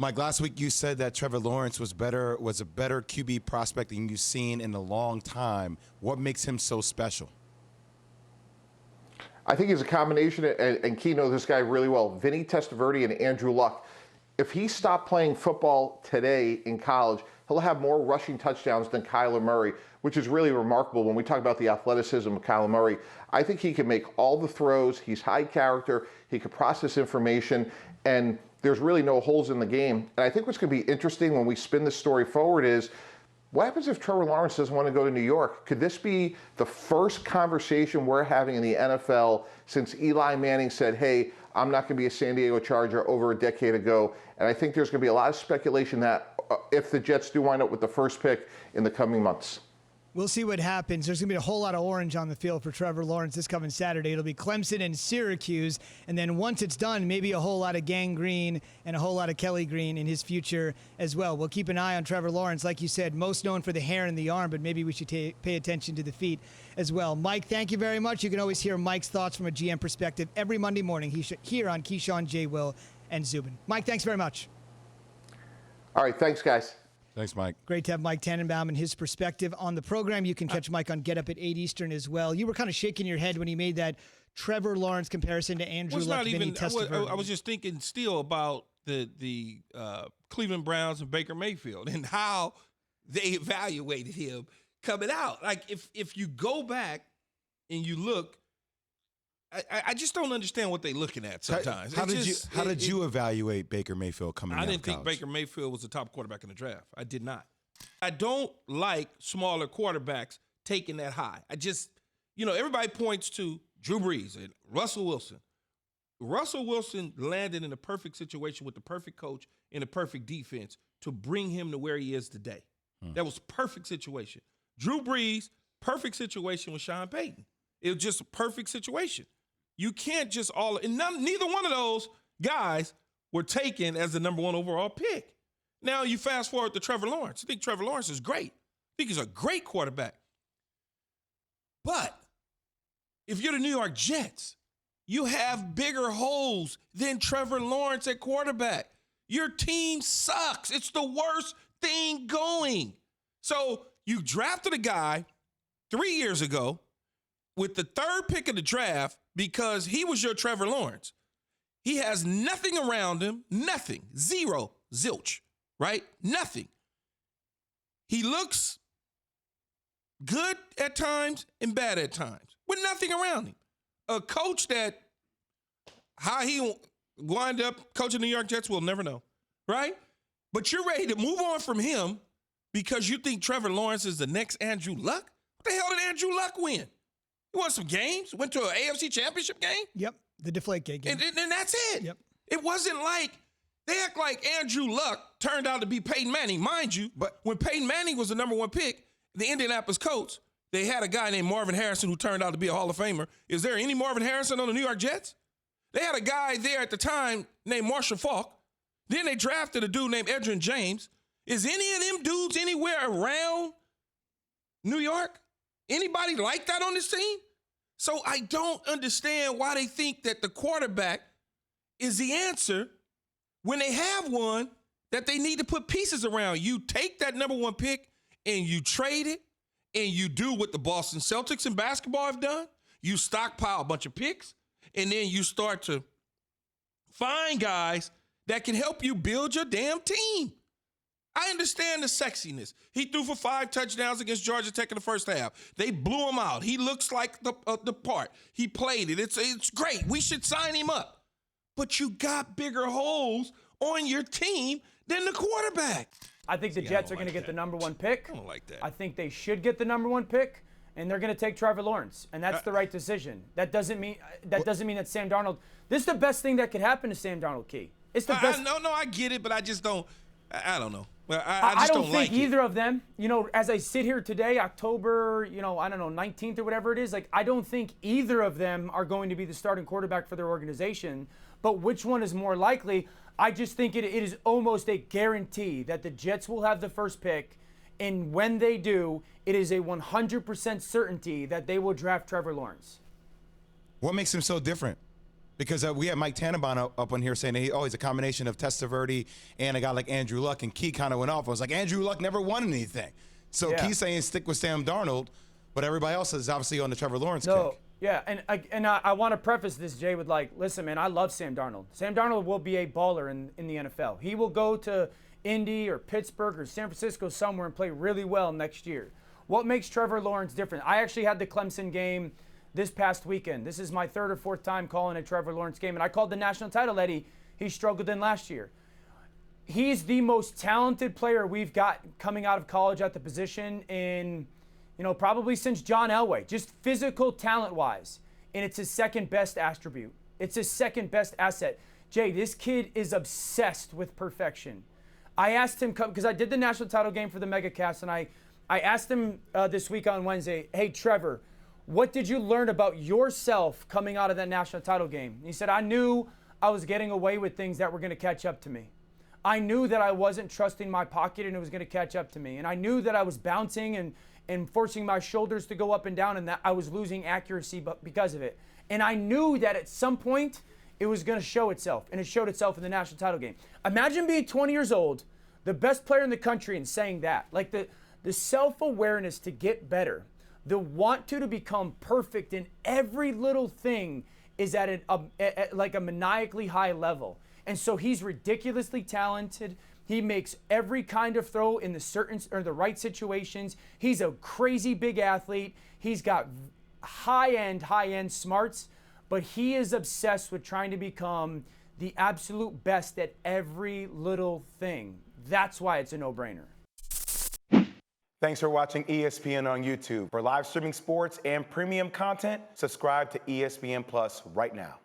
Mike, last week you said that Trevor Lawrence was a better QB prospect than you've seen in a long time. What makes him so special? I think he's a combination, and Key knows this guy really well, Vinny Testaverde and Andrew Luck. If he stopped playing football today in college, he'll have more rushing touchdowns than Kyler Murray, which is really remarkable when we talk about the athleticism of Kyler Murray. I think he can make all the throws. He's high character. He can process information, and there's really no holes in the game. And I think what's going to be interesting when we spin this story forward is, what happens if Trevor Lawrence doesn't want to go to New York? Could this be the first conversation we're having in the NFL since Eli Manning said, hey, I'm not going to be a San Diego Charger over a decade ago? And I think there's going to be a lot of speculation that if the Jets do wind up with the first pick in the coming months. We'll see what happens. There's going to be a whole lot of orange on the field for Trevor Lawrence this coming Saturday. It'll be Clemson and Syracuse. And then once it's done, maybe a whole lot of Gang Green and a whole lot of Kelly Green in his future as well. We'll keep an eye on Trevor Lawrence. Like you said, most known for the hair and the arm, but maybe we should pay attention to the feet as well. Mike, thank you very much. You can always hear Mike's thoughts from a GM perspective every Monday morning here on Keyshawn, J. Will, and Zubin. Mike, thanks very much. All right, thanks, guys. Thanks, Mike. Great to have Mike Tannenbaum and his perspective on the program. You can catch Mike on Get Up at 8 Eastern as well. You were kind of shaking your head when he made that Trevor Lawrence comparison to Andrew Luck. I was just thinking still about the Cleveland Browns and Baker Mayfield and how they evaluated him coming out. Like, if you go back and you look, I just don't understand what they're looking at sometimes. How did you evaluate Baker Mayfield coming out of college? I didn't think Baker Mayfield was the top quarterback in the draft. I did not. I don't like smaller quarterbacks taking that high. I just, everybody points to Drew Brees and Russell Wilson. Russell Wilson landed in a perfect situation with the perfect coach and a perfect defense to bring him to where he is today. That was perfect situation. Drew Brees, perfect situation with Sean Payton. It was just a perfect situation. You can't just neither one of those guys were taken as the number one overall pick. Now you fast forward to Trevor Lawrence. I think Trevor Lawrence is great. I think he's a great quarterback. But if you're the New York Jets, you have bigger holes than Trevor Lawrence at quarterback. Your team sucks. It's the worst thing going. So you drafted a guy 3 years ago with the third pick of the draft because he was your Trevor Lawrence. He has nothing around him, nothing, zero, zilch, right? Nothing. He looks good at times and bad at times with nothing around him. A coach that how he wind up coaching the New York Jets, we'll never know, right? But you're ready to move on from him because you think Trevor Lawrence is the next Andrew Luck? What the hell did Andrew Luck win? He won some games, went to an AFC championship game. Yep, the Deflategate game. And that's it. Yep. It wasn't like they act like Andrew Luck turned out to be Peyton Manning. Mind you, but when Peyton Manning was the number one pick, the Indianapolis Colts, they had a guy named Marvin Harrison who turned out to be a Hall of Famer. Is there any Marvin Harrison on the New York Jets? They had a guy there at the time named Marshall Faulk. Then they drafted a dude named Edgerrin James. Is any of them dudes anywhere around New York? Anybody like that on this team? So I don't understand why they think that the quarterback is the answer when they have one that they need to put pieces around. You take that number one pick and you trade it and you do what the Boston Celtics in basketball have done. You stockpile a bunch of picks and then you start to find guys that can help you build your damn team. I understand the sexiness. He threw for 5 touchdowns against Georgia Tech in the first half. They blew him out. He looks like the part. He played it. It's great. We should sign him up. But you got bigger holes on your team than the quarterback. I think the Jets are going to get the number one pick. I don't like that. I think they should get the number one pick, and they're going to take Trevor Lawrence, and that's the right decision. That doesn't mean that Sam Darnold. This is the best thing that could happen to Sam Darnold. Key. It's the best. No, I get it, but I just don't. I don't know. Well, I just don't think like either of them. As I sit here today, October, 19th or whatever it is, I don't think either of them are going to be the starting quarterback for their organization. But which one is more likely? I just think it is almost a guarantee that the Jets will have the first pick. And when they do, it is a 100% certainty that they will draft Trevor Lawrence. What makes him so different? Because we had Mike Tannenbaum up on here saying that he's a combination of Testaverde and a guy like Andrew Luck, and Key kind of went off. I was like, Andrew Luck never won anything. So Key's saying stick with Sam Darnold, but everybody else is obviously on the Trevor Lawrence kick. Yeah, and I want to preface this, Jay, with like, listen, man, I love Sam Darnold. Sam Darnold will be a baller in the NFL. He will go to Indy or Pittsburgh or San Francisco somewhere and play really well next year. What makes Trevor Lawrence different? I actually had the Clemson game this past weekend. This is my third or fourth time calling a Trevor Lawrence game, and I called the national title that he struggled in last year. He's the most talented player we've got coming out of college at the position in, probably since John Elway, just physical talent-wise. And it's his second best attribute. It's his second best asset. Jay, this kid is obsessed with perfection. I asked him, because I did the national title game for the MegaCast, and I asked him this week on Wednesday, hey, Trevor, what did you learn about yourself coming out of that national title game? And he said, I knew I was getting away with things that were going to catch up to me. I knew that I wasn't trusting my pocket and it was going to catch up to me. And I knew that I was bouncing and forcing my shoulders to go up and down and that I was losing accuracy because of it. And I knew that at some point it was going to show itself, and it showed itself in the national title game. Imagine being 20 years old, the best player in the country, and saying that. Like the self-awareness to get better, the want to become perfect in every little thing is at like a maniacally high level. And so he's ridiculously talented. He makes every kind of throw in the right situations. He's a crazy big athlete. He's got high-end smarts, but he is obsessed with trying to become the absolute best at every little thing. That's why it's a no-brainer. Thanks for watching ESPN on YouTube. For live streaming sports and premium content, subscribe to ESPN Plus right now.